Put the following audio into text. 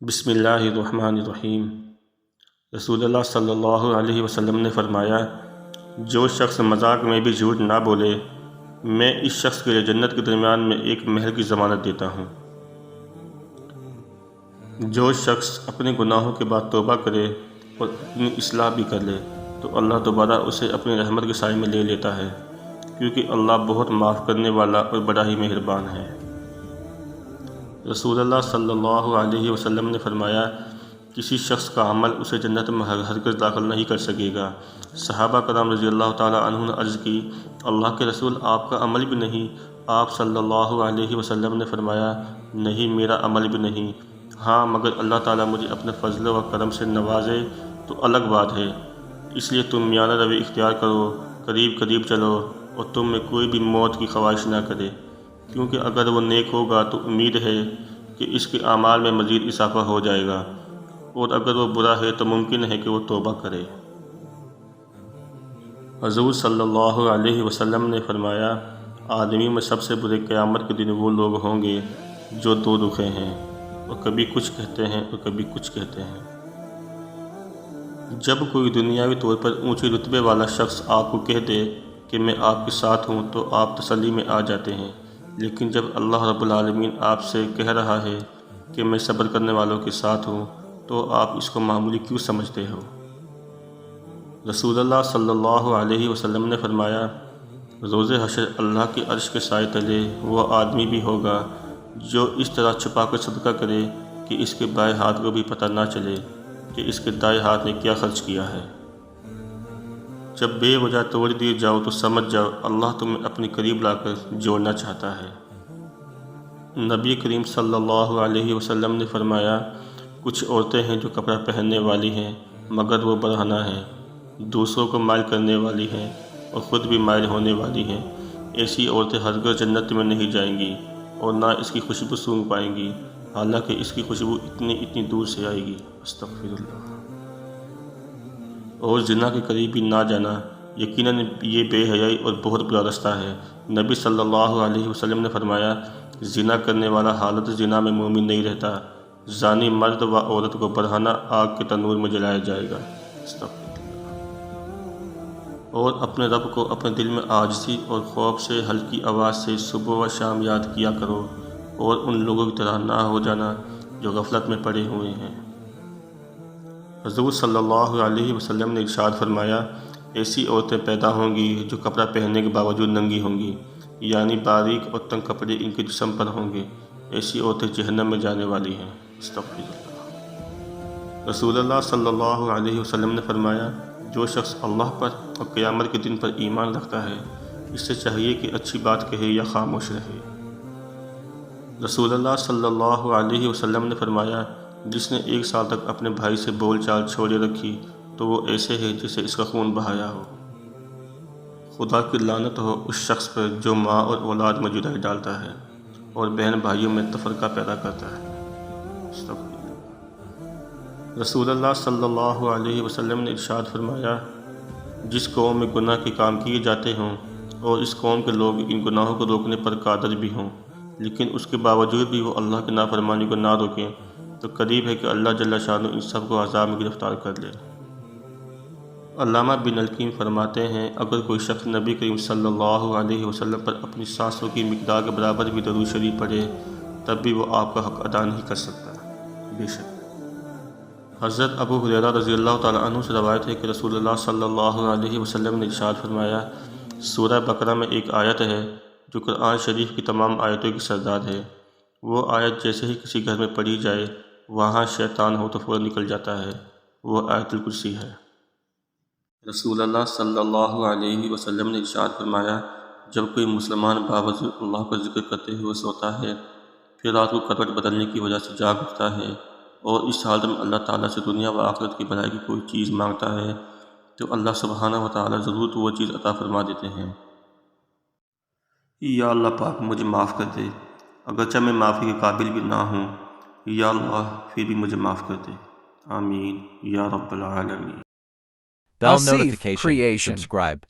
بسم اللہ الرحمن الرحیم۔ رسول اللہ صلی اللہ علیہ وسلم نے فرمایا، جو شخص مذاق میں بھی جھوٹ نہ بولے، میں اس شخص کے لیے جنت کے درمیان میں ایک محل کی ضمانت دیتا ہوں۔ جو شخص اپنے گناہوں کے بعد توبہ کرے اور اپنی اصلاح بھی کر لے تو اللہ دوبارہ اسے اپنی رحمت کے سائے میں لے لیتا ہے، کیونکہ اللہ بہت معاف کرنے والا اور بڑا ہی مہربان ہے۔ رسول اللہ صلی اللہ علیہ وسلم نے فرمایا، کسی شخص کا عمل اسے جنت میں ہرگز داخل نہیں کر سکے گا۔ صحابہ کرام رضی اللہ تعالیٰ عنہ نے عرض کی، اللہ کے رسول، آپ کا عمل بھی نہیں؟ آپ صلی اللہ علیہ وسلم نے فرمایا، نہیں، میرا عمل بھی نہیں، ہاں مگر اللہ تعالیٰ مجھے اپنے فضل و کرم سے نوازے تو الگ بات ہے۔ اس لیے تم میانہ روی اختیار کرو، قریب قریب چلو، اور تم میں کوئی بھی موت کی خواہش نہ کرے، کیونکہ اگر وہ نیک ہوگا تو امید ہے کہ اس کے اعمال میں مزید اضافہ ہو جائے گا، اور اگر وہ برا ہے تو ممکن ہے کہ وہ توبہ کرے۔ حضور صلی اللہ علیہ وسلم نے فرمایا، آدمی میں سب سے برے قیامت کے دن وہ لوگ ہوں گے جو دو رخے ہیں، اور کبھی کچھ کہتے ہیں اور کبھی کچھ کہتے ہیں۔ جب کوئی دنیاوی طور پر اونچے رتبے والا شخص آپ کو کہہ دے کہ میں آپ کے ساتھ ہوں تو آپ تسلی میں آ جاتے ہیں، لیکن جب اللہ رب العالمین آپ سے کہہ رہا ہے کہ میں صبر کرنے والوں کے ساتھ ہوں تو آپ اس کو معمولی کیوں سمجھتے ہو؟ رسول اللہ صلی اللہ علیہ وسلم نے فرمایا، روز حشر اللہ کے عرش کے سائے تلے وہ آدمی بھی ہوگا جو اس طرح چھپا کر صدقہ کرے کہ اس کے بائیں ہاتھ کو بھی پتہ نہ چلے کہ اس کے دائیں ہاتھ نے کیا خرچ کیا ہے۔ جب بے وجہ توڑ دیے جاؤ تو سمجھ جاؤ اللہ تمہیں اپنے قریب لا کر جوڑنا چاہتا ہے۔ نبی کریم صلی اللہ علیہ وسلم نے فرمایا، کچھ عورتیں ہیں جو کپڑا پہننے والی ہیں مگر وہ برہنہ ہیں، دوسروں کو مائل کرنے والی ہیں اور خود بھی مائل ہونے والی ہیں۔ ایسی عورتیں ہرگز جنت میں نہیں جائیں گی اور نہ اس کی خوشبو سونگھ پائیں گی، حالانکہ اس کی خوشبو اتنی دور سے آئے گی۔ استغفر اللہ۔ اور زنا کے قریب بھی نہ جانا، یقیناً یہ بے حیائی اور بہت برا رستہ ہے۔ نبی صلی اللہ علیہ وسلم نے فرمایا، زنا کرنے والا حالت زنا میں مومن نہیں رہتا، زانی مرد و عورت کو برہنہ آگ کے تنور میں جلایا جائے گا۔ اور اپنے رب کو اپنے دل میں عاجزی اور خوف سے ہلکی آواز سے صبح و شام یاد کیا کرو، اور ان لوگوں کی طرح نہ ہو جانا جو غفلت میں پڑے ہوئے ہیں۔ حضور صلی اللہ علیہ وسلم نے ارشاد فرمایا، ایسی عورتیں پیدا ہوں گی جو کپڑا پہننے کے باوجود ننگی ہوں گی، یعنی باریک اور تنگ کپڑے ان کے جسم پر ہوں گے، ایسی عورتیں جہنم میں جانے والی ہیں۔ استغفر اللہ۔ رسول اللہ صلی اللہ علیہ وسلم نے فرمایا، جو شخص اللہ پر اور قیامت کے دن پر ایمان رکھتا ہے، اس سے چاہیے کہ اچھی بات کہے یا خاموش رہے۔ رسول اللہ صلی اللہ علیہ وسلم نے فرمایا، جس نے 1 سال تک اپنے بھائی سے بول چال چھوڑے رکھی تو وہ ایسے ہے جسے اس کا خون بہایا ہو۔ خدا کی لعنت ہو اس شخص پر جو ماں اور اولاد میں جدائی ڈالتا ہے اور بہن بھائیوں میں تفرقہ پیدا کرتا ہے۔ رسول اللہ صلی اللہ علیہ وسلم نے ارشاد فرمایا، جس قوم میں گناہ کے کام کیے جاتے ہوں اور اس قوم کے لوگ ان گناہوں کو روکنے پر قادر بھی ہوں، لیکن اس کے باوجود بھی وہ اللہ کی نافرمانی کو نہ روکیں، تو قریب ہے کہ اللہ جل شانہ ان سب کو عذاب میں گرفتار کر لے۔ علامہ بن القیم فرماتے ہیں، اگر کوئی شخص نبی کریم صلی اللہ علیہ وسلم پر اپنی سانسوں کی مقدار کے برابر بھی درود شریف پڑھے تب بھی وہ آپ کا حق ادا نہیں کر سکتا۔ بے شک حضرت ابو ہریرہ رضی اللہ تعالیٰ عنہ سے روایت ہے کہ رسول اللہ صلی اللہ علیہ وسلم نے ارشاد فرمایا، سورہ بقرہ میں ایک آیت ہے جو قرآن شریف کی تمام آیتوں کی سردار ہے۔ وہ آیت جیسے ہی کسی گھر میں پڑھی جائے وہاں شیطان ہو تو فوراً نکل جاتا ہے، وہ آیت الکرسی ہے۔ رسول اللہ صلی اللہ علیہ وسلم نے ارشاد فرمایا، جب کوئی مسلمان باوضو اللہ کا ذکر کرتے ہوئے سوتا ہے، پھر رات کو کروٹ بدلنے کی وجہ سے جاگ اٹھتا ہے اور اس حالت میں اللہ تعالیٰ سے دنیا و آخرت کی بھلائی کی کوئی چیز مانگتا ہے تو اللہ سبحانہ و تعالیٰ ضرور وہ چیز عطا فرما دیتے ہیں۔ یا اللہ پاک مجھے معاف کر دے، اگرچہ میں معافی کے قابل بھی نہ ہوں، یا اللہ پھر بھی مجھے معاف کر دے، آمین یا رب العالمین۔ Bell notification, subscribe.